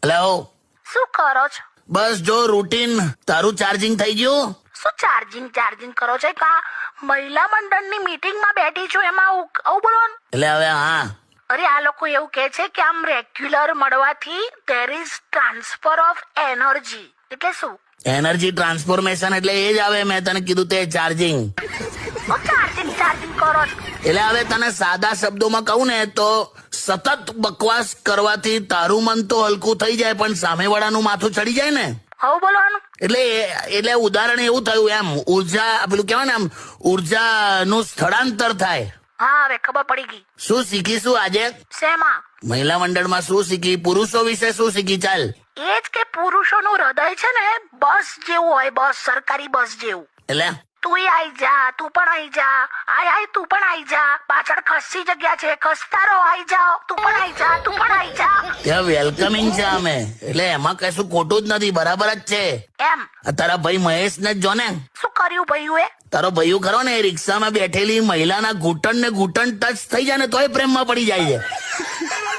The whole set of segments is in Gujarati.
હેલો, શું કરો છો? બસ જો રૂટીન. તારું ચાર્જિંગ થઈ ગયું? શું ચાર્જિંગ કરો છો? કા મહિલા મંડળની મીટિંગમાં બેઠી છું એમાં આવું બોલવાનું? એટલે હવે હા, અરે આ લોકો એવું કહે છે કે આમ રેગ્યુલર મળવાથી there is transfer of energy. એટલે શું? એનર્જી ટ્રાન્સફોર્મેશન એટલે એ જ આવે. મેં તને કીધું તે ચાર્જિંગ. ચાર્જિંગ કરો છો? એટલે હવે તને સાદા શબ્દોમાં કહું ને તો સતત બકવાસ કરવાથી તારું મન તો હલકું થઈ જાય પણ સામેવાળાનું માથું ચડી જાય ને. આવું બોલવાનું? એટલે ઉદાહરણ એવું થયું એમ, ઉર્જા પેલું કહેવાય ને, આમ ઉર્જાનું સ્થળાંતર થાય. હા હવે ખબર પડી ગઈ. શું શીખીશું આજે? શેમાં? મહિલા મંડળમાં શું શીખી? પુરુષો વિશે શું શીખી? ચાલ. એ જ કે પુરુષોનું હૃદય છે ને બસ જેવું હોય, બસ, સરકારી બસ જેવું. એટલે તું આઈ જા, તું પણ આઈ જા, આય તું પણ આઈ જા, પાછળ ખસી જગ્યા છે, ખસતા રહો, આઈ જાઓ, તું પણ આઈ જા, તું પણ આઈ જા. ત્યાં વેલકમિંગ છે અમે, એટલે એમાં કશું ખોટું જ નથી, બરાબર જ છે. એમ? આ તારા ભાઈ મહેશ ને જ જો ને. શું કર્યું ભાઈ? તારો ભાઈઓ ખરો ને, એ રિક્ષામાં બેઠેલી મહિલાના ઘૂંટણ ને ઘૂંટણ ટચ થઈ જાય ને તોય પ્રેમમાં પડી જાય છે.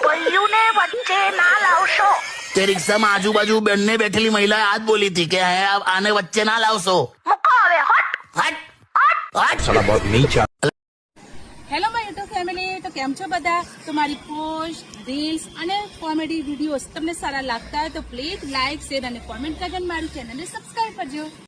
ભાઈઓને વચ્ચે ના લાવશો. તે રિક્ષામાં આજુબાજુ બંને બેઠેલી મહિલા આ જ બોલી હતી કે આને વચ્ચે ના લાવશો. મૂકો હવે, હટ. સાલા બહુત નીચા. હેલો માય યુટ્યુબ ફેમિલી, તો કેમ છો બધા? તો મારી પોસ્ટ, રીલ્સ અને કોમેડી વિડીયોઝ તમને સારા લાગતા હોય તો પ્લીઝ લાઇક, શેર અને કોમેન્ટ કરીને મારી ચેનલને સબસ્ક્રાઇબ કરજો.